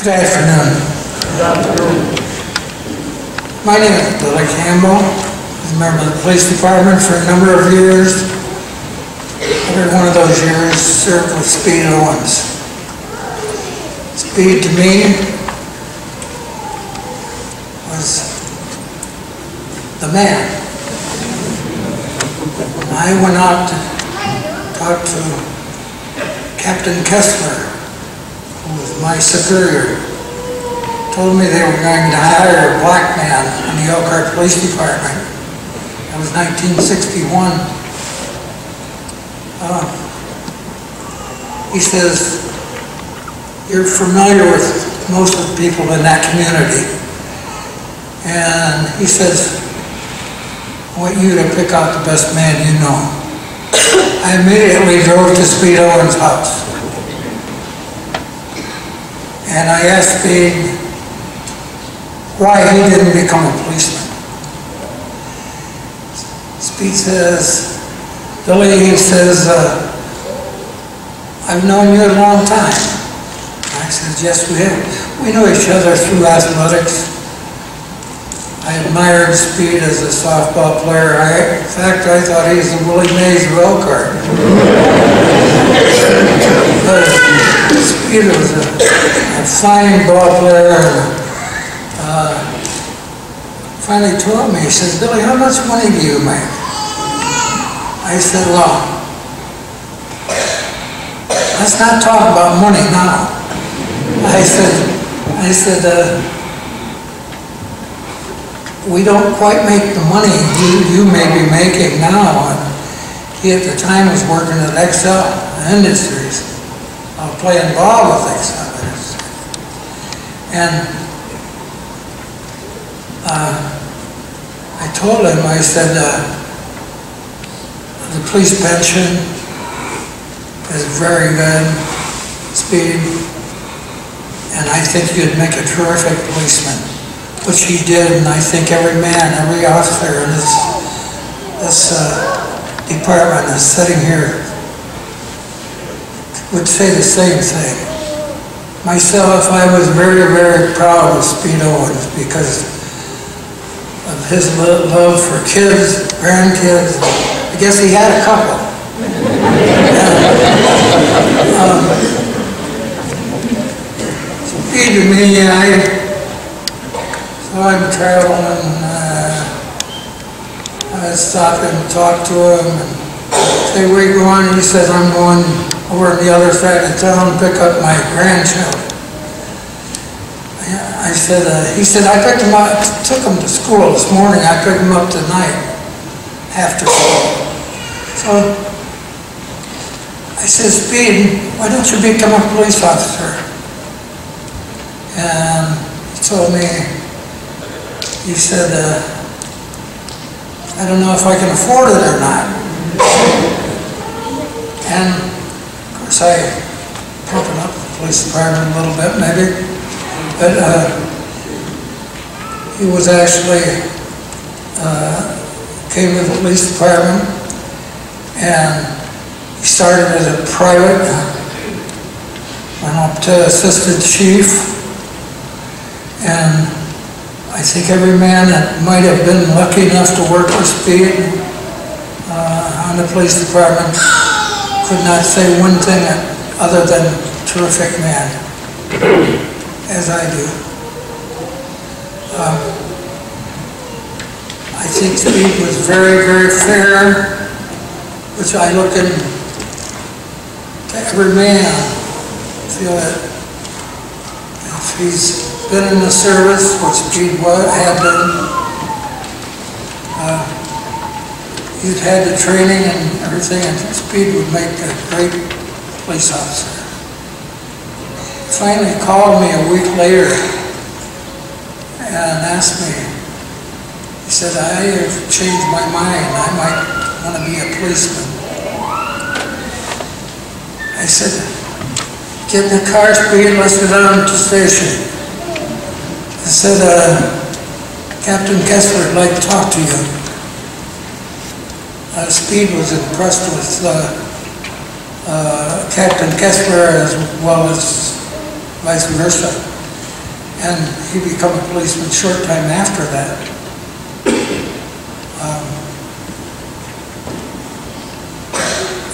Good afternoon. My name is Billy Campbell. I'm a member of the police department for a number of years. Every one of those years served with Speed Owens. Speed to me was the man. I went out to talk to Captain Kessler, who was my superior. Told me they were going to hire a black man in the Elkhart Police Department. That was 1961. He says, you're familiar with most of the people in that community. And he says, I want you to pick out the best man you know. I immediately drove to Speed Owens' house. And I asked Speed why he didn't become a policeman. Speed says, Billy, he says, I've known you a long time. I said, yes, we have. We know each other through athletics. I admired Speed as a softball player. In fact, I thought he was the Willie Mays of Elkhart. But Speed was a fine ball player. And, finally told me, he says, Billy, how much money do you make? I said, well, let's not talk about money now. I said, we don't quite make the money you may be making now. And he at the time was working at Excel Industries, playing ball with Excel Industries. And I told him, I said, the police pension is very good, Speed, and I think you'd make a terrific policeman, which he did, and I think every man, every officer in this department that's sitting here would say the same thing. Myself, I was very, very proud of Speed Owens because of his love for kids, grandkids. I guess he had a couple. Speed to me, so I'm traveling, I stopped and talked to him and say, where you going? And he says, I'm going over on the other side of town to pick up my grandchildren. I said, he said, I picked him up, took him to school this morning. I picked him up tonight after school. So I said, Speed, why don't you become a police officer? And he told me, he said, I don't know if I can afford it or not. And of course I pumping up the police department a little bit maybe. But he was actually, came to the police department and he started as a private, went up to assistant chief, and I think every man that might have been lucky enough to work with Speed on the police department could not say one thing other than terrific man, as I do. I think Speed was very, very fair, which I look at every man, feel that if he's been in the service, what Speed had been, he'd had the training and everything, and Speed would make a great police officer. He finally called me a week later and asked me, he said, I have changed my mind, I might want to be a policeman. I said, get in the car, Speed, let's go down to the station. I said, Captain Kessler would like to talk to you. Speed was impressed with Captain Kessler as well as vice versa. and he became a policeman short time after that.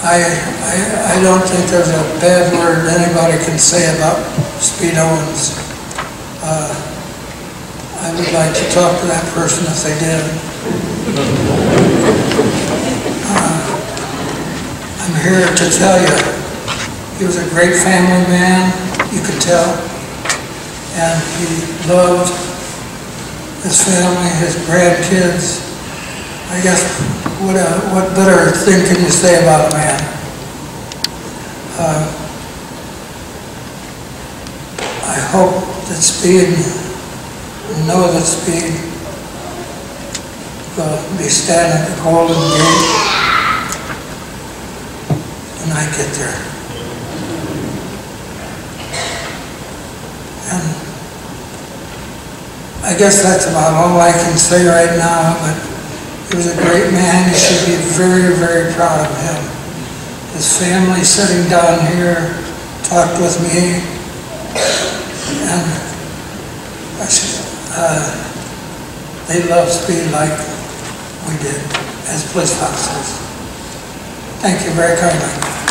I don't think there's a bad word anybody can say about Speed Owens. I would like to talk to that person if they did. I'm here to tell you, he was a great family man, you could tell, and he loved his family, his grandkids. I guess, what better thing can you say about a man? I hope that Speed, know that Speed will be standing at the Golden Gate when I get there. And I guess that's about all I can say right now, but he was a great man. You should be very, very proud of him. His family sitting down here talked with me, and they love Speed like we did as police officers. Thank you very kindly.